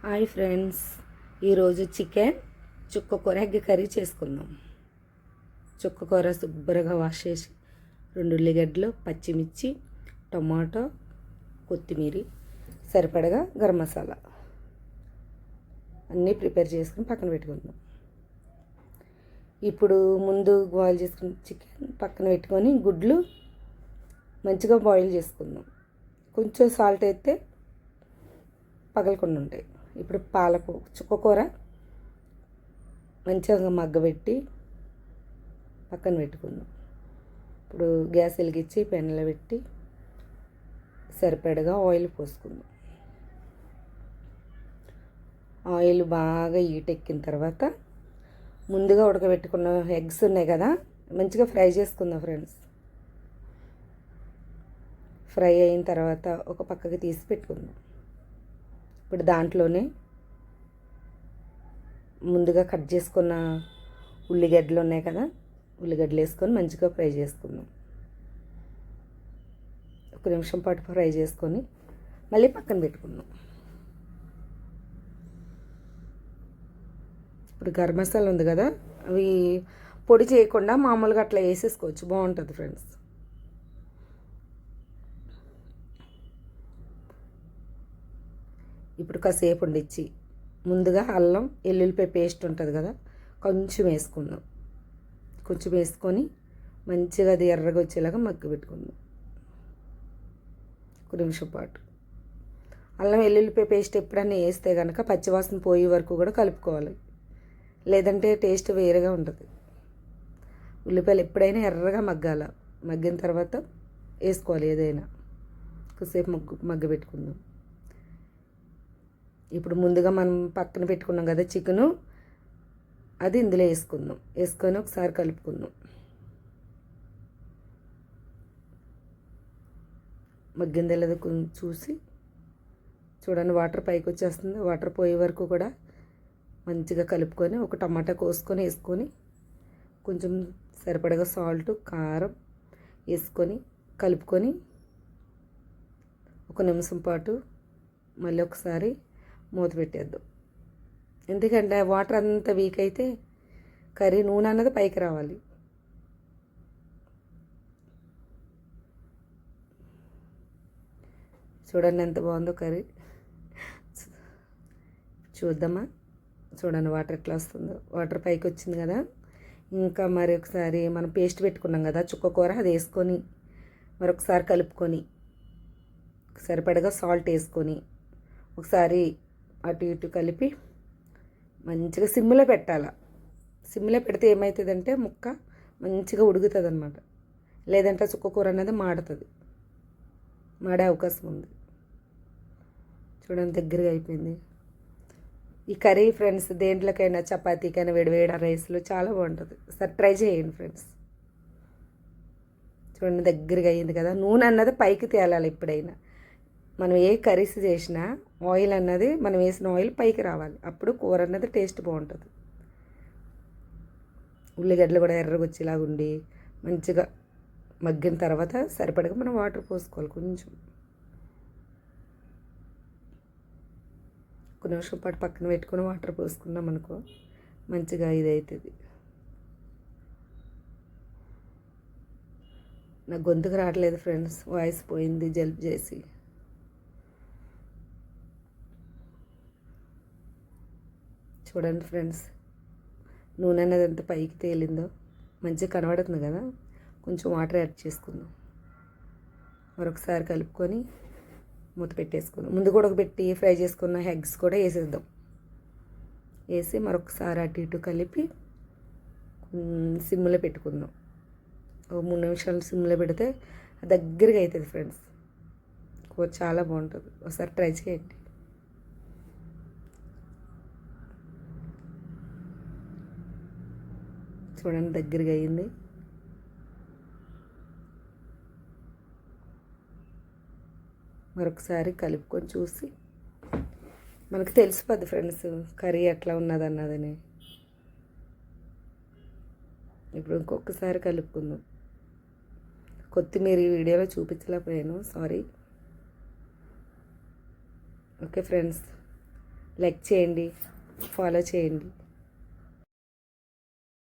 Hi friends, ఈరోజు chicken చుక్కకూర egg curry చేసుకుందాం. చుక్కకూర శుభ్రంగా వాష్ చేసి 2 ఉల్లిగడ్డలు, పచ్చిమిర్చి, టమాటో, కొత్తిమీర, సరిపడగా గరం మసాలా అన్నీ ప్రిపేర్ చేసుకుని పక్కన పెట్టుకుందాం. ఇప్పుడు ముందు బాయిల్ చేసుకున్న చికెన్ పక్కన పెట్టుకొని గుడ్లు మంచిగా బాయిల్ చేసుకుందాం. కొంచెం సాల్ట్ అయితే పగలకుండా ఉంటాయి. ఇప్పుడు చుక్కకూర మంచిగా మగ్గబెట్టి పక్కన పెట్టుకుందాం. ఇప్పుడు గ్యాస్ వెలిగించి పెనంలో పెట్టి సరిపడగా ఆయిల్ పోసుకుందాం. ఆయిల్ బాగా ఎక్కిన తర్వాత ముందుగా ఉడకబెట్టుకున్న ఎగ్స్ ఉన్నాయి కదా, మంచిగా ఫ్రై చేసుకుందాం ఫ్రెండ్స్. ఫ్రై అయిన తర్వాత ఒక పక్కకి తీసి పెట్టుకుందాం. ఇప్పుడు దాంట్లోనే ముందుగా కట్ చేసుకున్న ఉల్లిగడ్డలు ఉన్నాయి కదా, ఉల్లిగడ్డలు వేసుకొని మంచిగా ఫ్రై చేసుకుందాం. 1 నిమిషం పాటు ఫ్రై చేసుకొని మళ్ళీ పక్కన పెట్టుకుందాం. ఇప్పుడు గరం మసాలా ఉంది కదా, అవి పొడి చేయకుండా మామూలుగా అట్లా వేసేసుకోవచ్చు, బాగుంటుంది ఫ్రెండ్స్. ఇప్పుడు కాసేపు ఉండిచ్చి ముందుగా అల్లం వెల్లుల్లిపాయ పేస్ట్ ఉంటుంది కదా, కొంచెం వేసుకుందాం. కొంచెం వేసుకొని మంచిగా అది ఎర్రగా వచ్చేలాగా మగ్గి పెట్టుకుందాం 1 నిమిషం పాటు. అల్లం వెల్లుల్లిపాయ పేస్ట్ ఎప్పుడన్నా వేస్తే కనుక పచ్చివాసన పోయే వరకు కూడా కలుపుకోవాలి, లేదంటే టేస్ట్ వేరేగా ఉంటుంది. ఉల్లిపాయలు ఎప్పుడైనా ఎర్రగా మగ్గాల, మగ్గిన తర్వాత వేసుకోవాలి ఏదైనా. కొద్దిసేపు మగ్గ పెట్టుకుందాం. ఇప్పుడు ముందుగా మనం పక్కన పెట్టుకున్నాం కదా చికెను, అది ఇందులో వేసుకుందాం. వేసుకొని ఒకసారి కలుపుకుందాం. మగ్గిందో లేదో చూసి చూడండి, వాటర్ పైకి వచ్చేస్తుంది. వాటర్ పోయే వరకు కూడా మంచిగా కలుపుకొని ఒక టమాటా కోసుకొని వేసుకొని కొంచెం సరిపడగా సాల్ట్, కారం వేసుకొని కలుపుకొని 1 నిమిషం పాటు మళ్ళీ ఒకసారి మూత పెట్టేద్దాం. ఎందుకంటే వాటర్ అంతా వీక్ అయితే కర్రీ నూనె అన్నది పైకి రావాలి. చూడండి ఎంత బాగుందో కర్రీ. చూద్దామా, చూడండి వాటర్ ఎట్లా వస్తుందో. వాటర్ పైకి వచ్చింది కదా. ఇంకా మరి ఒకసారి మనం పేస్ట్ పెట్టుకున్నాం కదా చుక్కకూర, అది వేసుకొని మరొకసారి కలుపుకొని సరిపడగా సాల్ట్ వేసుకొని ఒకసారి అటు ఇటు కలిపి మంచిగా సిమ్లో పెట్టాలి. సిమ్లో పెడితే ఏమవుతుందంటే ముక్క మంచిగా ఉడుకుతుంది అన్నమాట. లేదంటే చుక్కకూర అనేది మాడుతుంది, మాడే అవకాశం ఉంది. చూడండి దగ్గరగా అయిపోయింది. ఈ కర్రీ ఫ్రెండ్స్ దేంట్లోకైనా, చపాతీకైనా, వేడివేడి రైస్లో చాలా బాగుంటుంది. ఒకసారి ట్రై చేయండి ఫ్రెండ్స్. చూడండి దగ్గరగా అయ్యింది కదా. నూనె అన్నది పైకి తేలాలి. ఎప్పుడైనా మనం ఏ కర్రీస్ చేసినా ఆయిల్ అన్నది, మనం వేసిన ఆయిల్ పైకి రావాలి, అప్పుడు కూర అన్నది టేస్ట్ బాగుంటుంది. ఉల్లిగడ్డలు కూడా ఎర్రగా వచ్చేలాగా ఉండి మంచిగా మగ్గిన తర్వాత సరిపడగా మనం వాటర్ పోసుకోవాలి. కొంచెం 1 నిమిషం పాటు పక్కన పెట్టుకొని వాటర్ పోసుకున్నాం అనుకో మంచిగా ఇది అవుతుంది. నాకు గొంతుకు రావట్లేదు ఫ్రెండ్స్, వాయిస్ పోయింది జలుబు చేసి. చూడండి ఫ్రెండ్స్, నూనె అనేది ఎంత పైకి తేలిందో మంచిగా కనబడుతుంది కదా. కొంచెం వాటర్ యాడ్ చేసుకుందాం. మరొకసారి కలుపుకొని మూత పెట్టేసుకుందాం. ముందు కూడా పెట్టి ఫ్రై చేసుకున్న ఎగ్స్ కూడా వేసేద్దాం. వేసి మరొకసారి అటు ఇటు కలిపి సిమ్లో పెట్టుకుందాం. ఒక 3 నిమిషాలు సిమ్లో పెడితే దగ్గరగా అవుతుంది ఫ్రెండ్స్. కూర చాలా బాగుంటుంది, ఒకసారి ట్రై చేయండి. చూడండి దగ్గరగా అయ్యింది. మరొకసారి కలుపుకొని చూసి మనకు తెలిసిపోద్ది ఫ్రెండ్స్ కర్రీ ఎట్లా ఉన్నదన్నదని. ఇప్పుడు ఇంకొకసారి కలుపుకుందాం. కొత్తిమీర వీడియోలో చూపించలేకపోయాను, సారీ. ఓకే ఫ్రెండ్స్, లైక్ చేయండి, ఫాలో చేయండి.